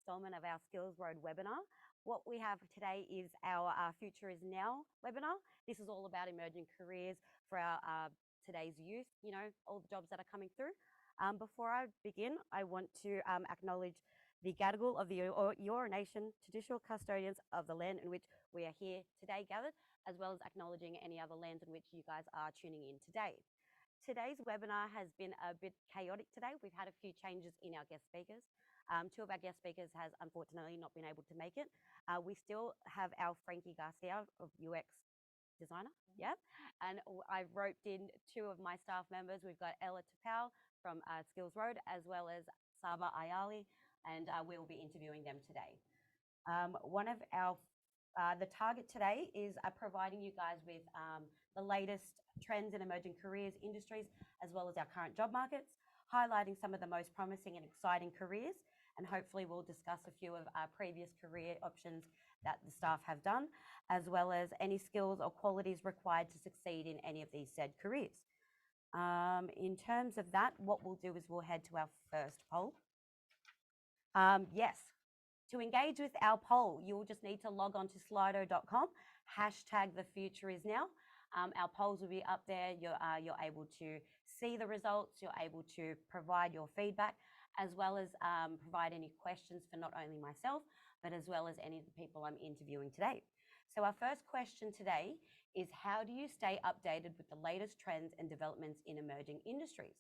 installment of our Skills Road webinar. What we have today is our Future is Now webinar. This is all about emerging careers for our today's youth, you know, all the jobs that are coming through. Before I begin, I want to acknowledge the Gadigal of the Eora Nation, traditional custodians of the land in which we are here today gathered, as well as acknowledging any other lands in which you guys are tuning in today. Today's webinar has been a bit chaotic today. We've had a few changes in our guest speakers. Two of our guest speakers has unfortunately not been able to make it. We still have our Frankie Garcia of UX designer, yeah. And I've roped in two of my staff members. We've got Ella Tapau from Skills Road, as well as Saba Ayali, and we will be interviewing them today. One of our the target today is providing you guys with the latest trends in emerging careers, industries, as well as our current job markets, highlighting some of the most promising and exciting careers, and hopefully we'll discuss a few of our previous career options that the staff have done, as well as any skills or qualities required to succeed in any of these said careers. In terms of that, what we'll do is we'll head to our first poll. Yes, to engage with our poll, you will just need to log on to slido.com, hashtag the future is now. Our polls will be up there. You're able to see the results. You're able to provide your feedback, as well as provide any questions for not only myself, but as well as any of the people I'm interviewing today. So our first question today is, how do you stay updated with the latest trends and developments in emerging industries?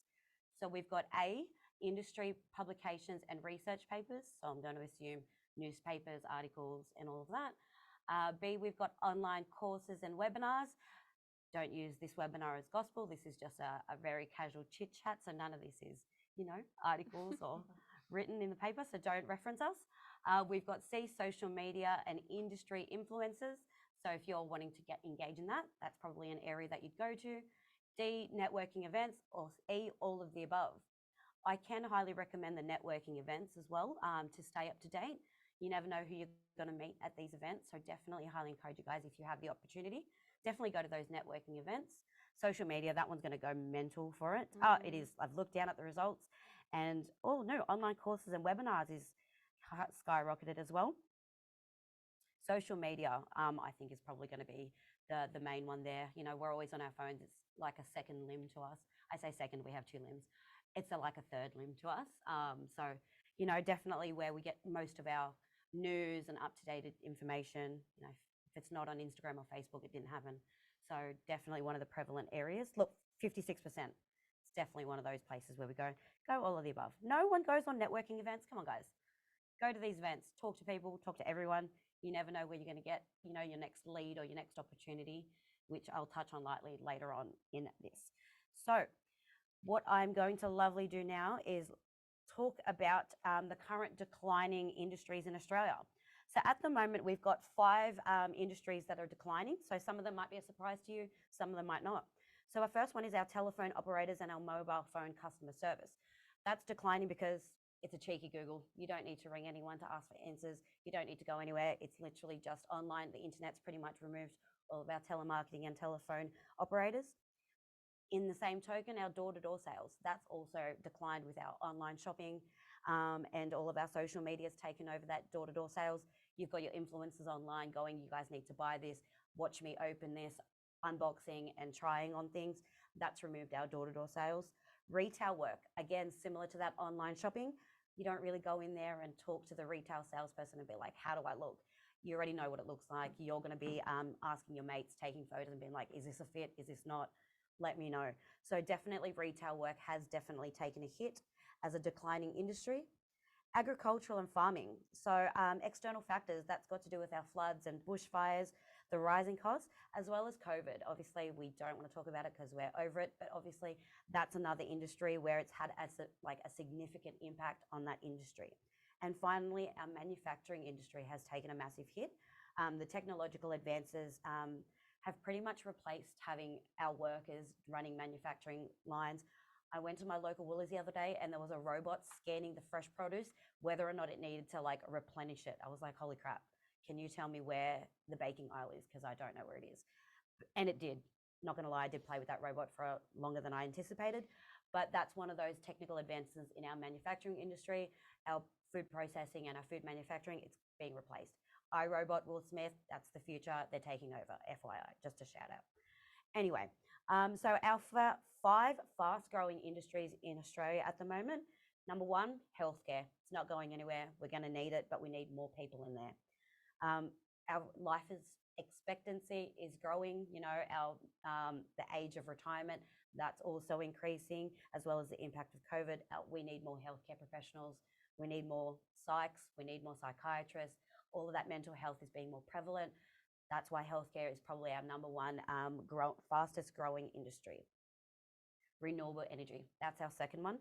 So we've got A, industry publications and research papers. So I'm going to assume newspapers, articles, and all of that. B, we've got online courses and webinars. Don't use this webinar as gospel. This is just a very casual chit chat. So none of this is, you know, articles or written in the paper. So don't reference us. We've got C, social media and industry influencers. So if you're wanting to engage in that, that's probably an area that you'd go to. D, networking events, or E, all of the above. I can highly recommend the networking events as well to stay up to date. You never know who you're going to meet at these events. So definitely highly encourage you guys, if you have the opportunity, definitely go to those networking events. Social media, that one's going to go mental for it. It is. I've looked down at the results and, oh no, online courses and webinars is skyrocketed as well. Social media, I think is probably going to be the main one there. You know, we're always on our phones. It's like a second limb to us. I say second, we have two limbs. It's like a third limb to us. So, you know, definitely where we get most of our news and up-to-date information. You know, if it's not on Instagram or Facebook, it didn't happen. So definitely one of the prevalent areas. Look, 56%. It's definitely one of those places where we go all of the above. No one goes on networking events. Come on, guys. Go to these events, talk to people, talk to everyone. You never know where you're going to get, you know, your next lead or your next opportunity, which I'll touch on lightly later on in this. So what I'm going to lovely do now is talk about the current declining industries in Australia. So at the moment, we've got 5 industries that are declining. So some of them might be a surprise to you, some of them might not. So our first one is our telephone operators and our mobile phone customer service. That's declining because it's a cheeky Google. You don't need to ring anyone to ask for answers. You don't need to go anywhere. It's literally just online. The internet's pretty much removed all of our telemarketing and telephone operators. In the same token, our door-to-door sales, that's also declined with our online shopping and all of our social media's taken over that door-to-door sales. You've got your influencers online going, you guys need to buy this, watch me open this, unboxing and trying on things. That's removed our door-to-door sales. Retail work, again, similar to that online shopping. You don't really go in there and talk to the retail salesperson and be like, how do I look? You already know what it looks like. You're going to be asking your mates, taking photos and being like, is this a fit? Is this not? Let me know. So definitely retail work has definitely taken a hit as a declining industry. Agricultural and farming. So external factors, that's got to do with our floods and bushfires, the rising costs, as well as COVID. Obviously, we don't want to talk about it because we're over it, but obviously that's another industry where it's had a significant impact on that industry. And finally, our manufacturing industry has taken a massive hit. The technological advances have pretty much replaced having our workers running manufacturing lines. I went to my local Woolies the other day and there was a robot scanning the fresh produce, whether or not it needed to like replenish it. I was like, holy crap, can you tell me where the baking aisle is? Because I don't know where it is. And it did. Not going to lie, I did play with that robot for longer than I anticipated. But that's one of those technical advances in our manufacturing industry. Our food processing and our food manufacturing, it's being replaced. iRobot, Will Smith, that's the future. They're taking over, FYI, just a shout out. Anyway, so our five fast growing industries in Australia at the moment. Number one, healthcare. It's not going anywhere. We're going to need it, but we need more people in there. Our life expectancy is growing. You know, our the age of retirement, that's also increasing, as well as the impact of COVID. We need more healthcare professionals. We need more psychs. We need more psychiatrists. All of that mental health is being more prevalent. That's why healthcare is probably our number one fastest growing industry. Renewable energy, that's our second one.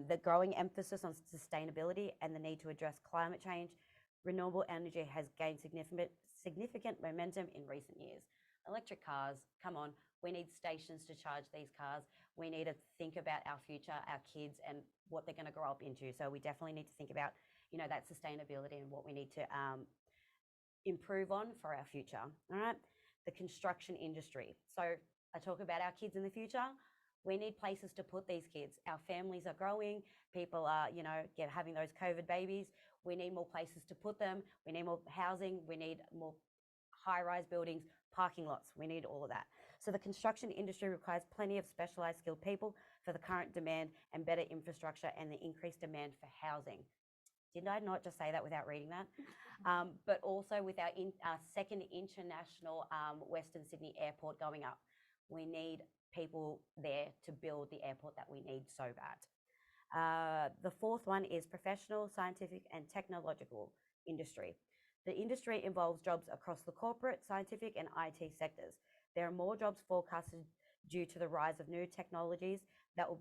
The growing emphasis on sustainability and the need to address climate change. Renewable energy has gained significant momentum in recent years. Electric cars, come on, we need stations to charge these cars. We need to think about our future, our kids, and what they're going to grow up into. So we definitely need to think about, you know, that sustainability and what we need to improve on for our future. All right, the construction industry. So I talk about our kids in the future. We need places to put these kids. Our families are growing. People are, you know, having those COVID babies. We need more places to put them. We need more housing. We need more high-rise buildings, parking lots. We need all of that. So the construction industry requires plenty of specialized skilled people for the current demand and better infrastructure and the increased demand for housing. Did I not just say that without reading that? But also with our second international Western Sydney airport going up, we need people there to build the airport that we need so bad. The fourth one is professional, scientific, and technological industry. The industry involves jobs across the corporate, scientific, and IT sectors. There are more jobs forecasted due to the rise of new technologies that will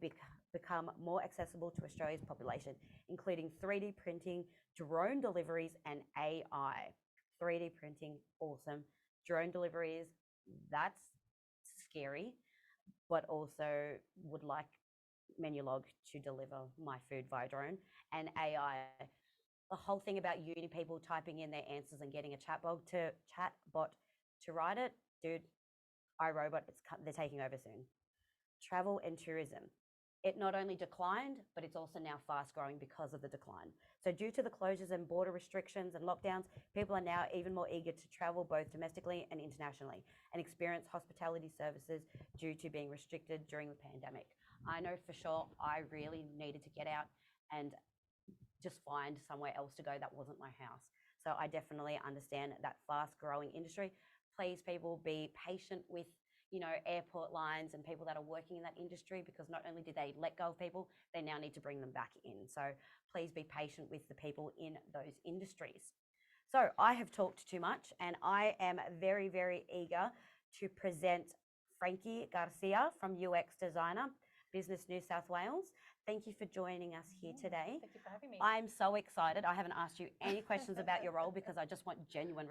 become more accessible to Australia's population, including 3D printing, drone deliveries, and AI. 3D printing, awesome. Drone deliveries, that's scary, but also would like Menulog to deliver my food via drone. And AI, the whole thing about uni people typing in their answers and getting a chatbot to write it, dude, iRobot, they're taking over soon. Travel and tourism. It not only declined, but it's also now fast growing because of the decline. So due to the closures and border restrictions and lockdowns, people are now even more eager to travel both domestically and internationally and experience hospitality services due to being restricted during the pandemic. I know for sure I really needed to get out and just find somewhere else to go that wasn't my house. So I definitely understand that fast growing industry. Please, people, be patient with, you know, airport lines and people that are working in that industry, because not only did they let go of people, they now need to bring them back in. So please be patient with the people in those industries. So I have talked too much, and I am very, very eager to present Frankie Garcia from UX Designer, Business New South Wales. Thank you for joining us here today. Thank you for having me. I'm so excited. I haven't asked you any questions about your role because I just want genuine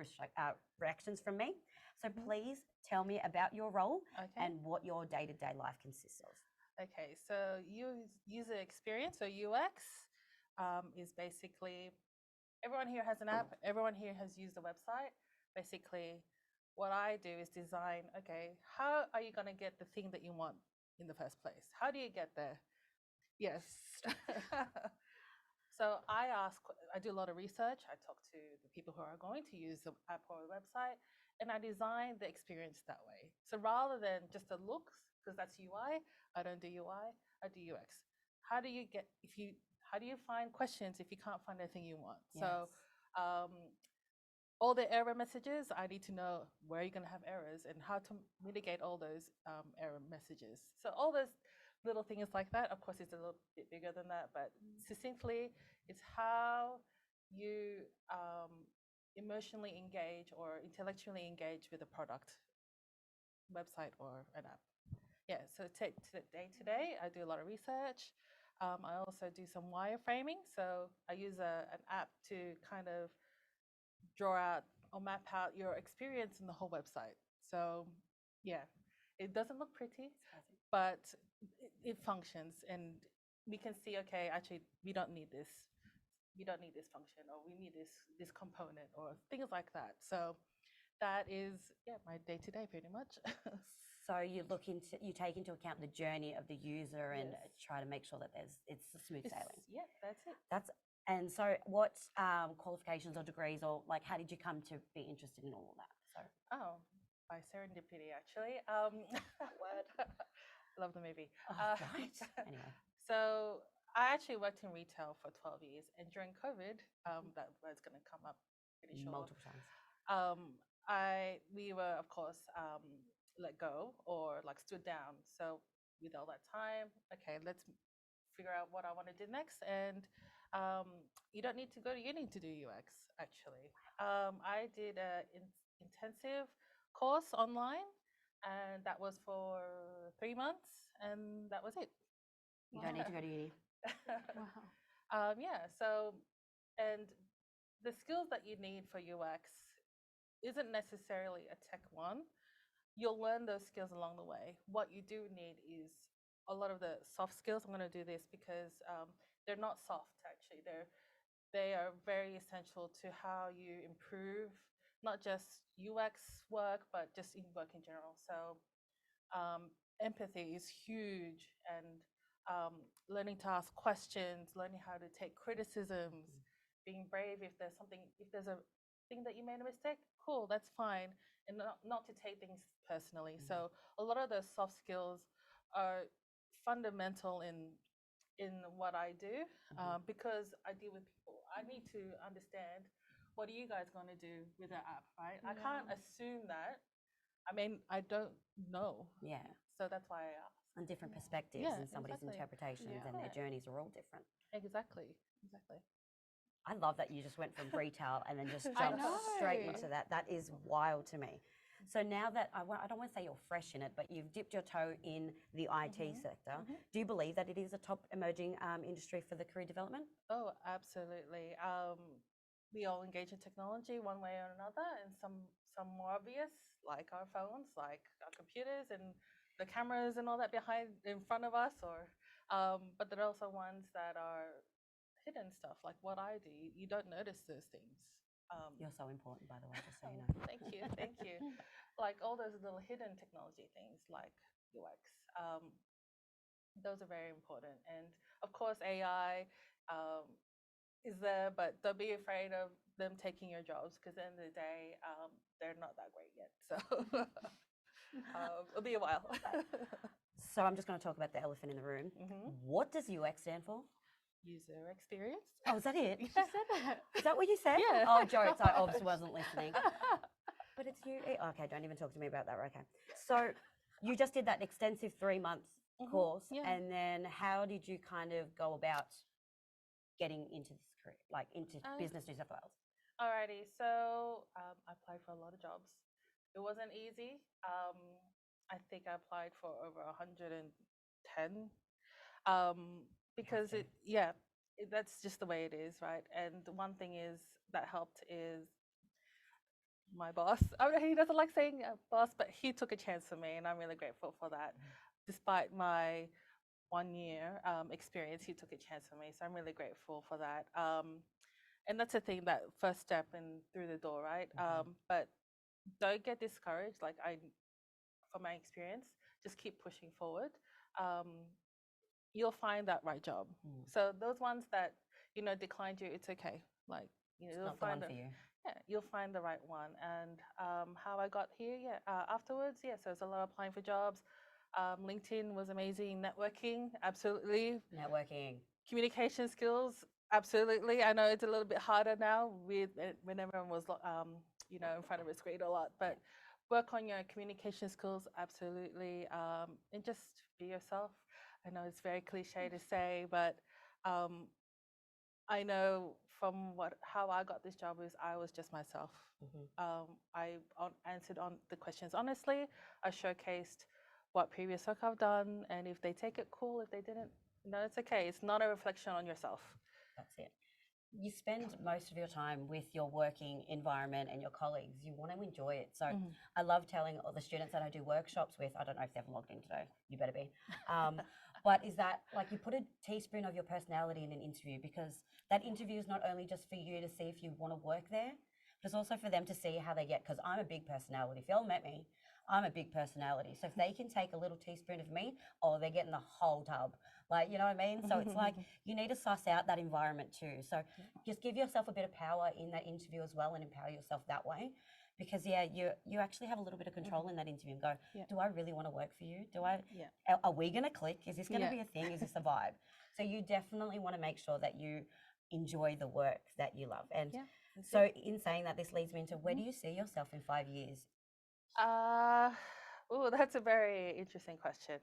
reactions from me. So please tell me about your role and what your day-to-day life consists of. Okay, so user experience, or UX, is basically, everyone here has an app, everyone here has used a website. Basically, what I do is design, okay, how are you going to get the thing that you want in the first place? How do you get there? Yes. So I do a lot of research. I talk to the people who are going to use the app or website, and I design the experience that way. So rather than just the looks, because that's UI, I don't do UI, I do UX. How do you find questions if you can't find anything you want? Yes. So all the error messages, I need to know where you're going to have errors and how to mitigate all those error messages. So all those little things like that. Of course, it's a little bit bigger than that, but succinctly, it's how you emotionally engage or intellectually engage with a product, website, or an app. Yeah, so day-to-day, I do a lot of research. I also do some wireframing. So I use an app to kind of draw out or map out your experience in the whole website. So yeah, it doesn't look pretty, but it functions, and we can see, okay, actually we don't need this function, or we need this component, or things like that. So that is, yeah, my day-to-day pretty much. So you take into account the journey of the user and try to make sure that it's smooth sailing. Yeah, that's it. That's And so, what qualifications or degrees, or like, how did you come to be interested in all of that? So, Oh, by serendipity, actually. word. Love the movie. Oh, right. Anyway, So I actually worked in retail for 12 years, and during COVID, that word's going to come up pretty sure. multiple times. We were, of course, let go or like stood down. So with all that time, okay, let's figure out what I want to do next. And you don't need to go to uni to do UX, actually. I did an intensive course online, and that was for 3 months, and that was it. You don't need to go to uni. Wow. Yeah, so, and the skills that you need for UX isn't necessarily a tech one. You'll learn those skills along the way. What you do need is a lot of the soft skills. I'm going to do this because they're not soft, actually. They are very essential to how you improve not just UX work, but just in work in general. So empathy is huge, and learning to ask questions, learning how to take criticisms, being brave if there's a thing that you made a mistake, cool, that's fine, and not to take things personally. So a lot of those soft skills are fundamental in what I do, because I deal with people. I need to understand, what are you guys going to do with the app, right? I can't assume that. I mean, I don't know. Yeah. So that's why I ask. And different perspectives Yeah, and somebody's exactly. interpretations Yeah. and their Yeah. journeys are all different. Exactly. I love that you just went from retail and then just I jumped straight know. into that. That is wild to me. So now that I don't want to say you're fresh in it, but you've dipped your toe in the IT sector, do you believe that it is a top emerging industry for the career development? Oh, absolutely. We all engage in technology one way or another, and some more obvious, like our phones, like our computers, and the cameras and all that in front of us. Or, but there are also ones that are hidden stuff, like what I do. You don't notice those things. You're so important, by the way, just so you know. Thank you, thank you. Like all those little hidden technology things, like UX. Those are very important, and of course, AI. Is there, but don't be afraid of them taking your jobs, because at the end of the day, they're not that great yet. So it'll be a while. So I'm just going to talk about the elephant in the room. What does UX stand for? User experience. Oh, is that it? She said that. Is that what you said? Yeah. Oh, jokes. I obviously wasn't listening. But it's you. Okay, don't even talk to me about that. Okay. So you just did that extensive 3 month course. Yeah. And then how did you kind of go about getting into this career, like into Business New South Wales? Alrighty. So I applied for a lot of jobs. It wasn't easy. I think I applied for over 110. Because that's just the way it is, right? And one thing is that helped is my boss. I mean, he doesn't like saying boss, but he took a chance for me, and I'm really grateful for that. Despite my 1 year experience, he took a chance for me, so I'm really grateful for that. And that's the thing, that first step in through the door, right? But don't get discouraged. Like from my experience, just keep pushing forward. You'll find that right job. So those ones that declined you, it's okay. Like It's you'll not the find one for you. yeah, you'll find the right one. And how I got here, afterwards, so there's a lot of applying for jobs. LinkedIn was amazing. Networking, absolutely. Networking. Communication skills, absolutely. I know it's a little bit harder now when everyone was in front of a screen a lot, but work on your communication skills, absolutely. And just be yourself. I know it's very cliche to say, but I know from how I got this job is I was just myself. I answered on the questions honestly. I showcased what previous work I've done, and if they take it, cool. If they didn't, it's okay. It's not a reflection on yourself. That's it. You spend most of your time with your working environment and your colleagues. You want to enjoy it. So I love telling all the students that I do workshops with, I don't know if they've logged in today, you better be. But is that like you put a teaspoon of your personality in an interview, because that interview is not only just for you to see if you want to work there, but it's also for them to see how they get, because I'm a big personality. If you all met me, I'm a big personality. So if they can take a little teaspoon of me, oh, they're getting the whole tub. Like, you know what I mean? So it's like you need to suss out that environment too. So just give yourself a bit of power in that interview as well and empower yourself that way. Because yeah, you actually have a little bit of control in that interview and go, Yeah. do I really want to work for you? Do I Yeah. are we gonna click? Is this gonna Yeah. be a thing? Is this a vibe? So you definitely want to make sure that you enjoy the work that you love. And Yeah. so in saying that, this leads me into where do you see yourself in 5 years? Oh, that's a very interesting question.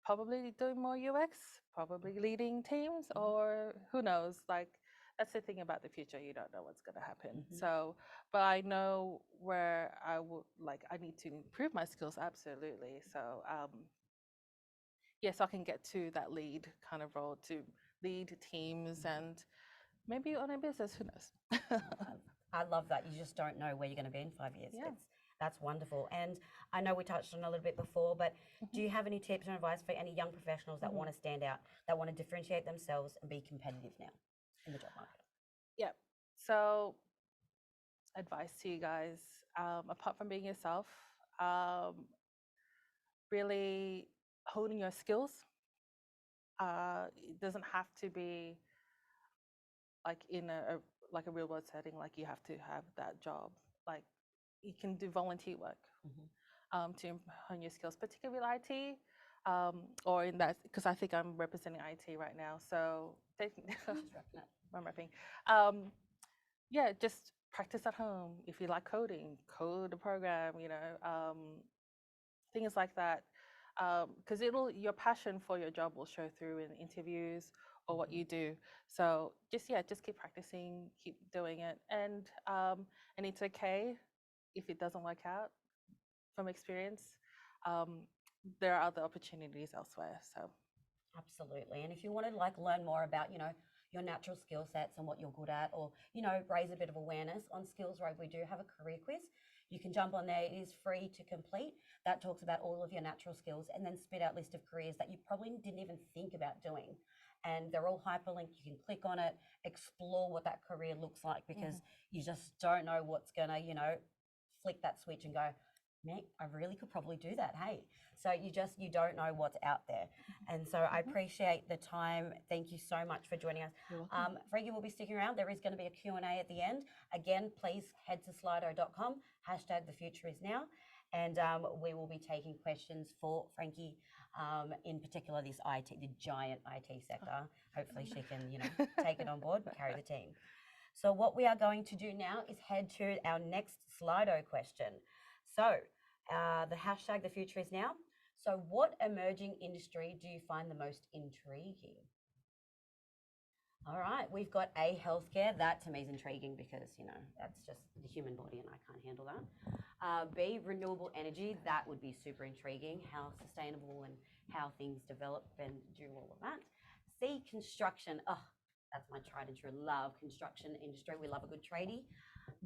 Probably doing more UX, probably leading teams, or who knows? Like, that's the thing about the future. You don't know what's going to happen. So, but I know where I would like. I need to improve my skills absolutely. So, yes, I can get to that lead kind of role to lead teams and maybe own a business. Who knows? I love that. You just don't know where you're going to be in 5 years. Yeah. That's wonderful. And I know we touched on it a little bit before, but do you have any tips or advice for any young professionals that want to stand out, that want to differentiate themselves and be competitive now in the job market? Yeah. So, advice to you guys, apart from being yourself, really honing your skills. It doesn't have to be like in like a real world setting, like you have to have that job. Like you can do volunteer work to hone your skills, particularly with IT, or in that, because I think I'm representing IT right now. So I'm repping. Yeah, just practice at home. If you like coding, code a program. Things like that, because your passion for your job will show through in interviews or what you do. So just keep practicing, keep doing it, and it's okay if it doesn't work out. From experience, there are other opportunities elsewhere. So Absolutely. And if you want to like learn more about, your natural skill sets and what you're good at, or, raise a bit of awareness on Skills Road, we do have a career quiz. You can jump on there. It is free to complete. That talks about all of your natural skills and then spit out list of careers that you probably didn't even think about doing. And they're all hyperlinked. You can click on it, explore what that career looks like, because you just don't know what's gonna, flick that switch and go, mate, I really could probably do that. Hey, so you don't know what's out there. And so I appreciate the time. Thank you so much for joining us. Frankie will be sticking around. There is going to be a Q&A at the end. Again, please head to slido.com, #the future is now. And we will be taking questions for Frankie, in particular this IT, the giant IT sector. Hopefully she can, take it on board and carry the team. So what we are going to do now is head to our next Slido question. So the #the future is now. So what emerging industry do you find the most intriguing? All right, we've got A, healthcare. That to me is intriguing because, that's just the human body and I can't handle that. B, renewable energy. That would be super intriguing, how sustainable and how things develop and do all of that. C, construction. Oh, that's my tried and true love, construction industry. We love a good tradie.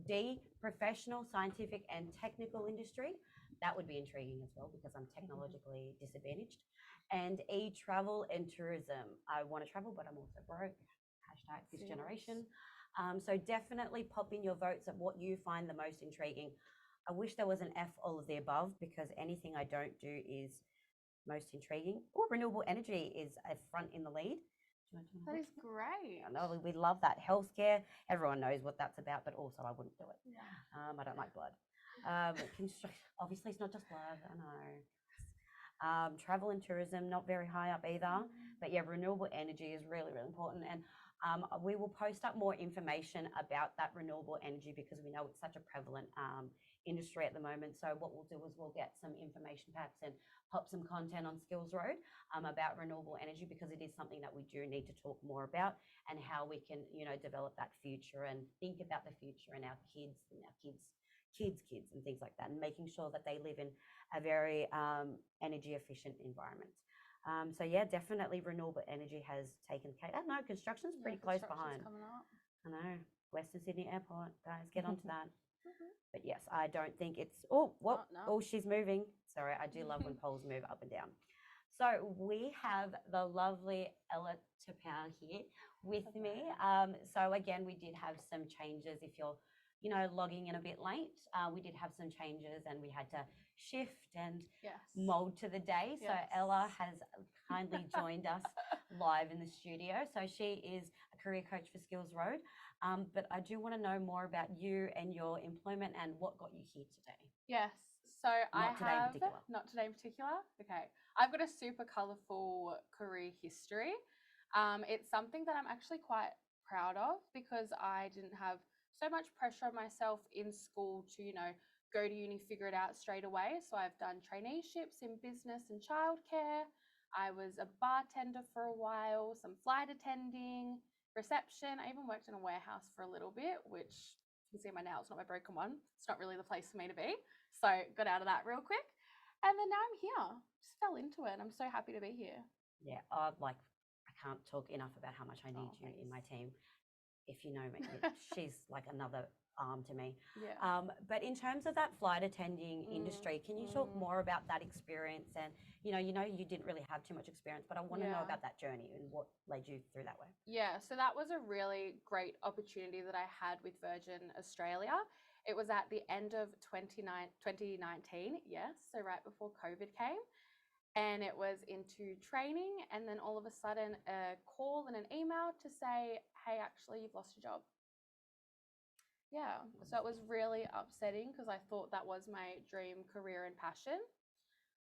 D, professional, scientific and technical industry. That would be intriguing as well because I'm technologically disadvantaged. And E, travel and tourism. I want to travel, but I'm also broke. #this generation. So definitely pop in your votes at what you find the most intriguing. I wish there was an F all of the above because anything I don't do is most intriguing. Oh, renewable energy is a front in the lead. That is great. I know we love that. Healthcare, everyone knows what that's about, but also I wouldn't do it. Yeah. I don't like blood. Obviously, it's not just blood. I know. Travel and tourism, not very high up either. But yeah, renewable energy is really, really important. And we will post up more information about that renewable energy because we know it's such a prevalent industry at the moment. So what we'll do is we'll get some information packs and pop some content on Skills Road about renewable energy because it is something that we do need to talk more about and how we can, develop that future and think about the future and our kids and things like that, and making sure that they live in a very energy efficient environment. So yeah, definitely renewable energy has taken cake. I don't know, construction's pretty close behind. Coming up. I know. Western Sydney Airport, guys, get onto that. But yes, I don't think it's, oh, what? No. Oh, she's moving. Sorry, I do love when poles move up and down. So we have the lovely Ella Tapau here with me. So again, we did have some changes. If you're logging in a bit late. We did have some changes and we had to shift and Yes. mold to the day. So Yes. Ella has kindly joined us live in the studio. So she is a career coach for Skills Road. But I do want to know more about you and your employment and what got you here today. Yes. So Not today in particular. Not today in particular. Okay. I've got a super colourful career history. It's something that I'm actually quite proud of because I didn't have so much pressure on myself in school to, go to uni, figure it out straight away. So I've done traineeships in business and childcare. I was a bartender for a while, some flight attending, reception. I even worked in a warehouse for a little bit, which you can see my nails, not my broken one. It's not really the place for me to be. So got out of that real quick. And then now I'm here. Just fell into it. I'm so happy to be here. Yeah, I can't talk enough about how much I need you in my team. If you know me, she's like another arm to me. Yeah. But in terms of that flight attending industry, can you talk more about that experience? And you didn't really have too much experience, but I want to know about that journey and what led you through that way. Yeah, so that was a really great opportunity that I had with Virgin Australia. It was at the end of 2019, yes, so right before COVID came. And it was into training, and then all of a sudden a call and an email to say, hey, actually, you've lost your job. Yeah, so it was really upsetting because I thought that was my dream career and passion.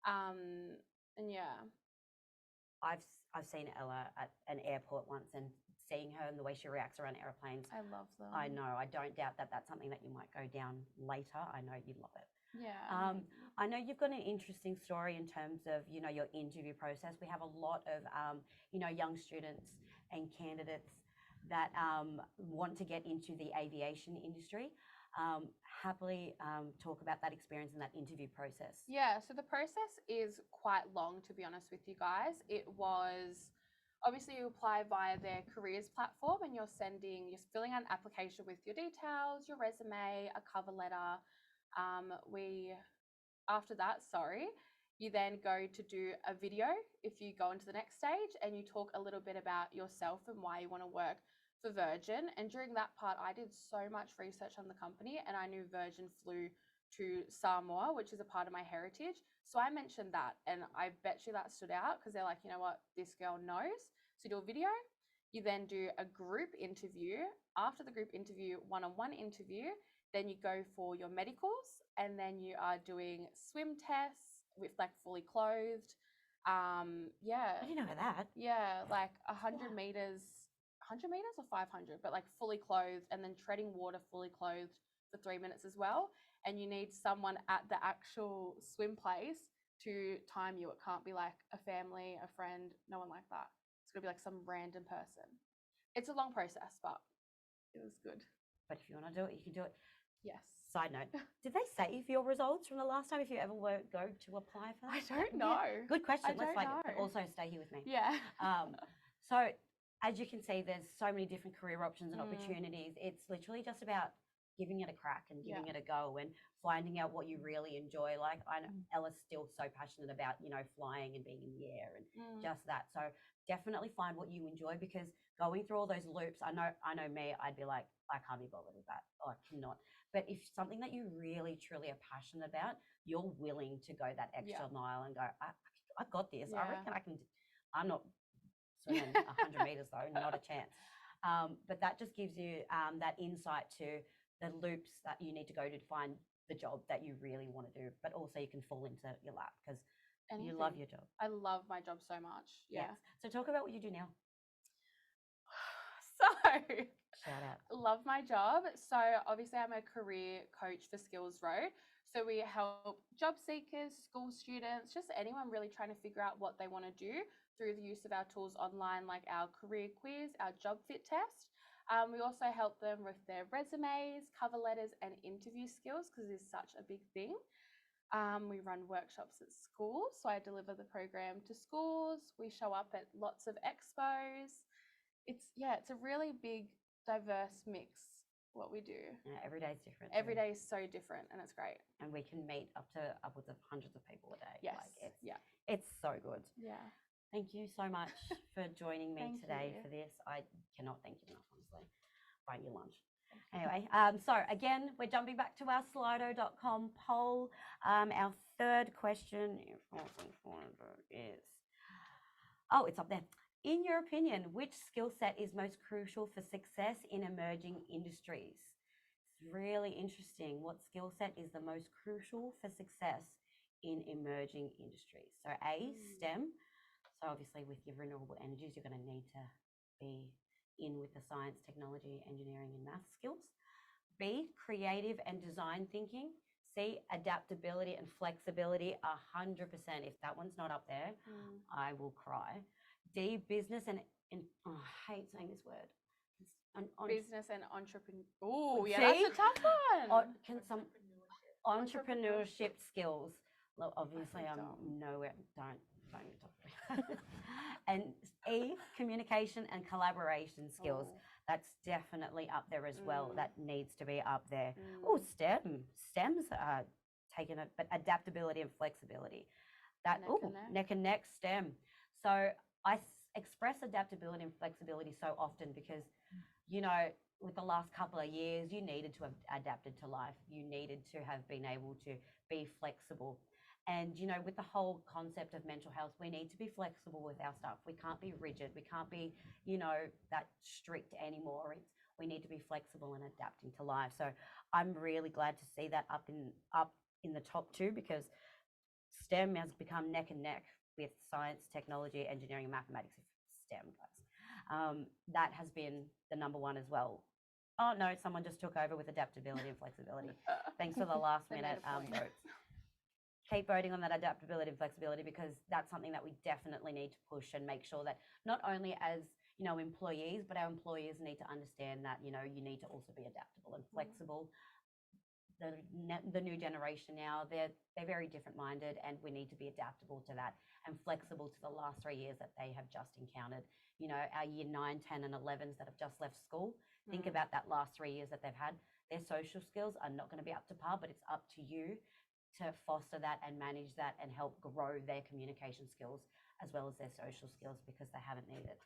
And yeah. I've seen Ella at an airport once, and seeing her and the way she reacts around airplanes. I love them. I know. I don't doubt that that's something that you might go down later. I know you love it. Yeah. I know you've got an interesting story in terms of, your interview process. We have a lot of, young students and candidates that want to get into the aviation industry. Happily talk about that experience and that interview process. Yeah, so the process is quite long, to be honest with you guys. It was obviously you apply via their careers platform and you're filling out an application with your details, your resume, a cover letter. After that, you then go to do a video if you go into the next stage, and you talk a little bit about yourself and why you want to work for Virgin. And during that part, I did so much research on the company, and I knew Virgin flew to Samoa, which is a part of my heritage. So I mentioned that, and I bet you that stood out because they're like, you know what, this girl knows. So you do a video, you then do a group interview. After the group interview, one-on-one interview, then you go for your medicals, and then you are doing swim tests with like fully clothed. Yeah. I didn't know that. Yeah, like 100 meters or 500, but like fully clothed, and then treading water fully clothed for 3 minutes as well. And you need someone at the actual swim place to time you. It can't be like a family, a friend, no one like that. It's gonna be like some random person. It's a long process, but it was good. But if you want to do it, you can do it. Yes. Side note, did they save your results from the last time if you ever go to apply for that? I don't know. Yeah. Good question. I don't know. Also stay here with me. Yeah. So as you can see, there's so many different career options and opportunities. It's literally just about giving it a crack and giving it a go and finding out what you really enjoy. Like I know Ella's still so passionate about, flying and being in the air and just that. So definitely find what you enjoy, because going through all those loops, I know me, I'd be like, I can't be bothered with that. Oh, I cannot. But if something that you really, truly are passionate about, you're willing to go that extra mile and go, I got this. I reckon I can. I'm not swimming 100 meters though, not a chance. But that just gives you that insight to the loops that you need to go to find the job that you really want to do. But also you can fall into your lap because you love your job. I love my job so much. Yeah. Yes. So talk about what you do now. So shout out. Love my job. So obviously I'm a career coach for Skills Road. So we help job seekers, school students, just anyone really trying to figure out what they want to do through the use of our tools online, like our career quiz, our job fit test. We also help them with their resumes, cover letters, and interview skills, because it's such a big thing. We run workshops at schools, so I deliver the program to schools. We show up at lots of expos. It's a really big, diverse mix what we do. Yeah, every day is different. Every day is so different, and it's great. And we can meet upwards of hundreds of people a day. Yes. It's so good. Yeah. Thank you so much for joining me Thank today you. for this. I cannot thank you enough, honestly. Buy you lunch. Anyway, so again, we're jumping back to our Slido.com poll. Our third question, if I can find it, is, oh, it's up there. In your opinion, which skill set is most crucial for success in emerging industries? It's really interesting. What skill set is the most crucial for success in emerging industries? So A, STEM. So obviously with your renewable energies, you're going to need to be in with the science, technology, engineering, and math skills. B, creative and design thinking. C, adaptability and flexibility, 100%. If that one's not up there, I will cry. D, business and oh, I hate saying this word. Business and entrepreneur. Oh, yeah, See? that's a tough one. Can some entrepreneurship skills. Look, obviously, I'm don't. nowhere. Don't even talk about it. And E, communication and collaboration skills. Oh. That's definitely up there as well. Mm. That needs to be up there. Oh, STEM. STEM's taken it, but adaptability and flexibility. That neck and neck STEM. So I express adaptability and flexibility so often because, you know, with the last couple of years, you needed to have adapted to life. You needed to have been able to be flexible. And, you know, with the whole concept of mental health, we need to be flexible with our stuff. We can't be rigid. We can't be, you know, that strict anymore. We need to be flexible and adapting to life. So I'm really glad to see that up in the top two, because STEM has become neck and neck with science, technology, engineering, and mathematics. STEM, guys. That has been the number one as well. Oh no, someone just took over with adaptability and flexibility. Thanks for the last minute votes. Keep voting on that adaptability and flexibility, because that's something that we definitely need to push and make sure that not only as, you know, employees, but our employers need to understand that, you know, you need to also be adaptable and flexible. The new generation now, they're very different minded, and we need to be adaptable to that and flexible to the last 3 years that they have just encountered. You know, our year 9, 10 and 11s that have just left school, think about that last 3 years that they've had. Their social skills are not going to be up to par, but it's up to you to foster that and manage that and help grow their communication skills as well as their social skills, because they haven't needed.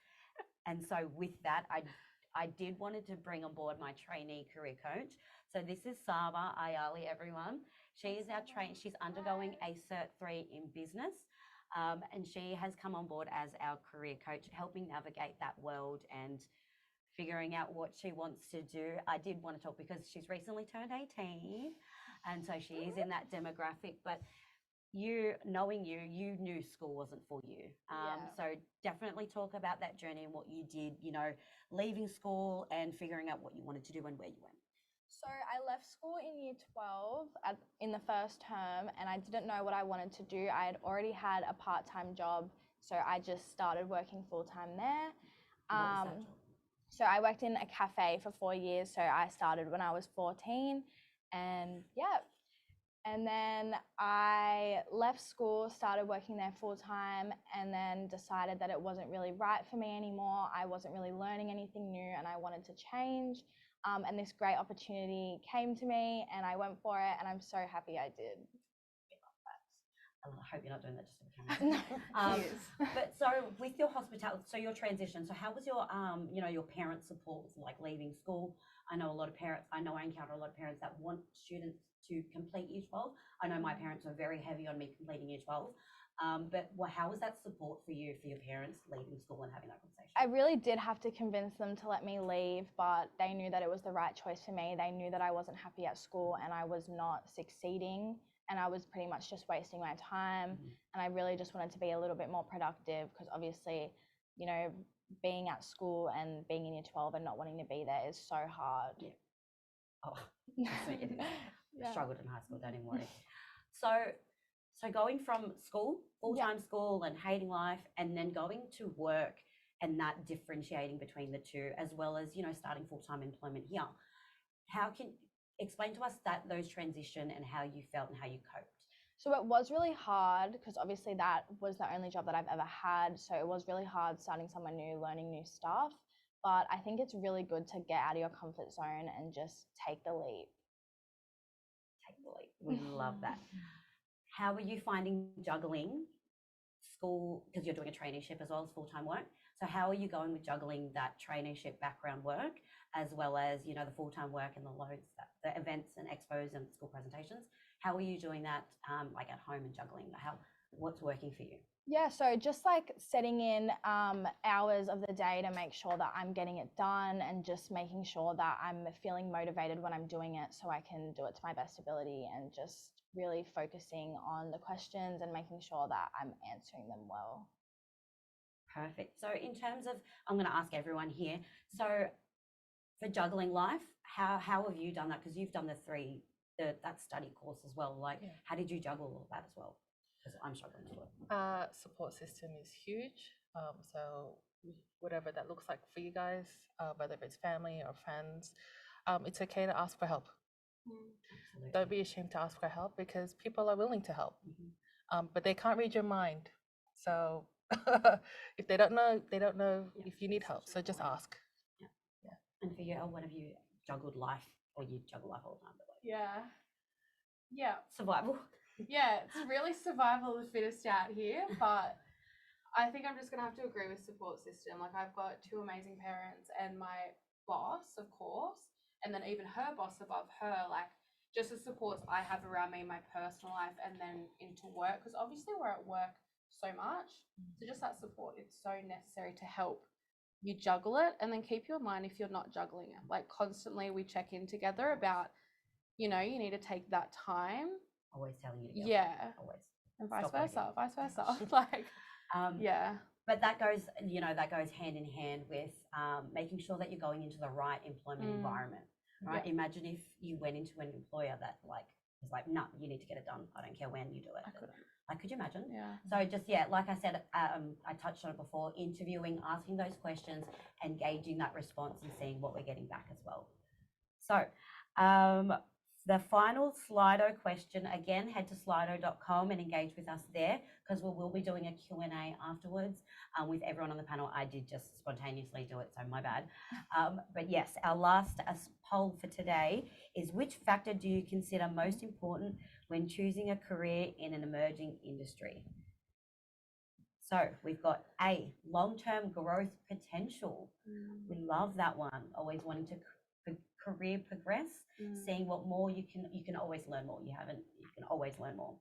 And so with that, I did wanted to bring on board my trainee career coach. So this is Saba Ayali, everyone. She is our she's undergoing a Cert 3 in business. And she has come on board as our career coach, helping navigate that world and figuring out what she wants to do. I did want to talk because she's recently turned 18. And so she is in that demographic, but knowing you knew school wasn't for you. So definitely talk about that journey and what you did, you know, leaving school and figuring out what you wanted to do and where you went. So I left school in year 12 in the first term, and I didn't know what I wanted to do. I had already had a part-time job, so I just started working full-time there. What was that job? So I worked in a cafe for 4 years. So I started when I was 14, and and then I left school, started working there full-time, and then decided that it wasn't really right for me anymore. I wasn't really learning anything new, and I wanted to change. And this great opportunity came to me, and I went for it, and I'm so happy I did. I hope you're not doing that just for the camera. But so with your hospitality, so your transition, so how was your, you know, your parents' support with like leaving school? I know a lot of parents, I encounter a lot of parents that want students to complete year 12. I know my parents were very heavy on me completing year 12. But how was that support for you, for your parents leaving school and having that conversation? I really did have to convince them to let me leave, but they knew that it was the right choice for me. They knew that I wasn't happy at school and I was not succeeding, and I was pretty much just wasting my time. And I really just wanted to be a little bit more productive, because obviously, you know, being at school and being in year 12 and not wanting to be there is so hard. Yeah. Oh, I struggled in high school, don't even worry. So going from school, full-time school and hating life, and then going to work and that differentiating between the two, as well as, you know, starting full-time employment here. How can explain to us those transition and how you felt and how you coped? So it was really hard, because obviously that was the only job that I've ever had. So it was really hard starting somewhere new, learning new stuff. But I think it's really good to get out of your comfort zone and just take the leap. Take the leap. We love that. How are you finding juggling school, because you're doing a traineeship as well as full-time work? So how are you going with juggling that traineeship background work as well as, you know, the full-time work and the loads, the events and expos and school presentations? How are you doing that like at home and juggling? What's working for you? Yeah, so just like setting in hours of the day to make sure that I'm getting it done, and just making sure that I'm feeling motivated when I'm doing it so I can do it to my best ability, and just really focusing on the questions and making sure that I'm answering them well. Perfect. So in terms of, I'm going to ask everyone here. So for juggling life, how have you done that? Because you've done that study course as well. Like, how did you juggle all of that as well? Because I'm struggling to do it. Support system is huge. So whatever that looks like for you guys, whether it's family or friends, it's okay to ask for help. Absolutely. Don't be ashamed to ask for help, because people are willing to help, but they can't read your mind. So if they don't know if you need help. So just ask. Yeah. And for you, Elle, when have you juggled life, or you juggle life all the time? But like, Yeah. survival. Yeah, it's really survival of the fittest out here, but I think I'm just going to have to agree with support system. Like, I've got 2 amazing parents and my boss, of course, and then even her boss above her, like just the supports I have around me in my personal life and then into work, because obviously we're at work so much. So just that support, it's so necessary to help you juggle it. And then keep your mind if you're not juggling it. Like, constantly we check in together about, you know, you need to take that time. Always telling you to go. Yeah. Always. And Stop vice versa. Like, yeah. But that goes, you know, that goes hand in hand with making sure that you're going into the right employment environment, right? Yeah. Imagine if you went into an employer that like was like, no, you need to get it done. I don't care when you do it. I couldn't. Like, could you imagine? Yeah. So just, yeah, like I said, I touched on it before, interviewing, asking those questions, and gauging that response and seeing what we're getting back as well. So the final Slido question, again, head to slido.com and engage with us there, because we will be doing a Q&A afterwards with everyone on the panel. I did just spontaneously do it, so my bad. But yes, our last poll for today is, which factor do you consider most important when choosing a career in an emerging industry? So we've got A, long-term growth potential. We love that one. Always wanting to career progress, seeing what more you can always learn more. You can always learn more.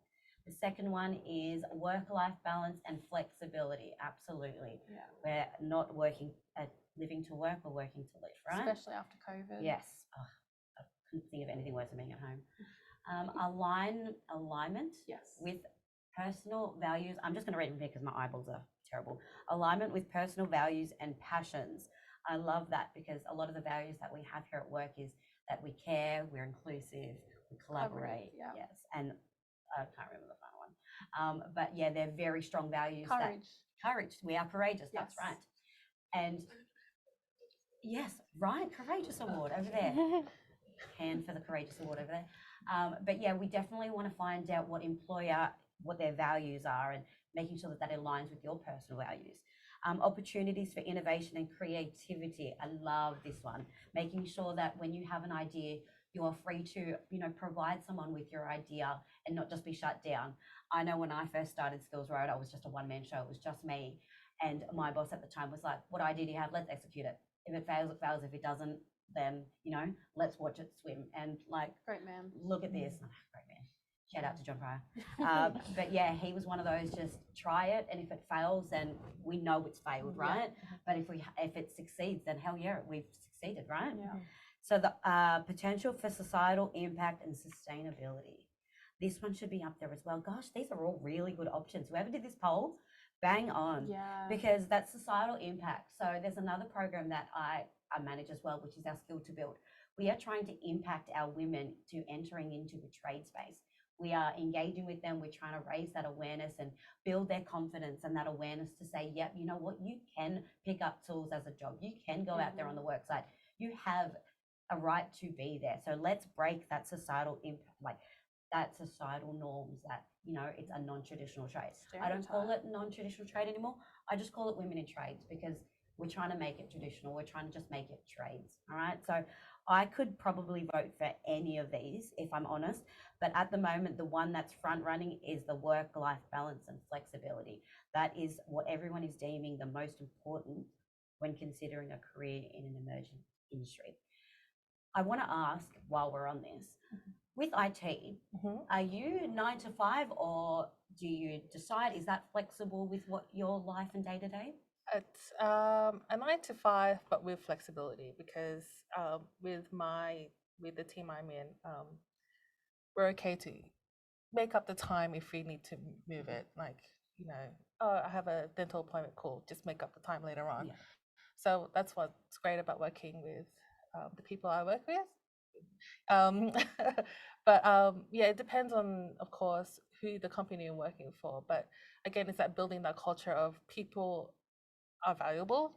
The second one is work-life balance and flexibility. Absolutely. Yeah. We're not living to work, we're working to live, right? Especially after COVID. Yes. Oh, I couldn't think of anything worse than being at home. Alignment Yes. with personal values. I'm just going to read them here because my eyeballs are terrible. Alignment with personal values and passions. I love that, because a lot of the values that we have here at work is that we care, we're inclusive, we collaborate. Yeah. Yes. And I can't remember the final one. But yeah, they're very strong values. Courage. We are courageous. Yes. That's right. And yes, right. Courageous Award over there. Hand for the Courageous Award over there. But yeah, we definitely want to find out what their values are, and making sure that aligns with your personal values. Opportunities for innovation and creativity. I love this one. Making sure that when you have an idea, you are free to, you know, provide someone with your idea and not just be shut down. I know when I first started Skills Road, I was just a one-man show. It was just me. And my boss at the time was like, what idea do you have? Let's execute it. If it fails, it fails. If it doesn't, then, you know, let's watch it swim. And like, Great man. Look at this. Oh, great man. Shout out to John Pryor. But yeah, he was one of those, just try it, and if it fails, then we know it's failed, right? But if it succeeds, then hell yeah, we've succeeded, right? Yeah. So the potential for societal impact and sustainability. This one should be up there as well. Gosh, these are all really good options. Whoever did this poll, bang on. Yeah. Because that's societal impact. So there's another program that I manage as well, which is our Skill to Build. We are trying to impact our women to entering into the trade space. We are engaging with them. We're trying to raise that awareness and build their confidence and that awareness to say, yep, you know what, you can pick up tools as a job. You can go out there on the work site. You have a right to be there. So let's break that societal impact, like that societal norms that, you know, it's a non-traditional trade. I don't call it non-traditional trade anymore. I just call it women in trades, because we're trying to make it traditional. We're trying to just make it trades. All right. So I could probably vote for any of these if I'm honest, but at the moment, the one that's front running is the work life balance and flexibility. That is what everyone is deeming the most important when considering a career in an emerging industry. I want to ask while we're on this, with IT, Mhm. are you 9 to 5 or do you decide? Is that flexible with what your life and day to day? It's a 9 to 5, but with flexibility because with the team I'm in, we're okay to make up the time if we need to move it. Like, oh, I have a dental appointment, cool, just make up the time later on. Yeah. So that's what's great about working with the people I work with. Um, but yeah, it depends on, of course, who the company you're working for. But again, it's that building that culture of people are valuable.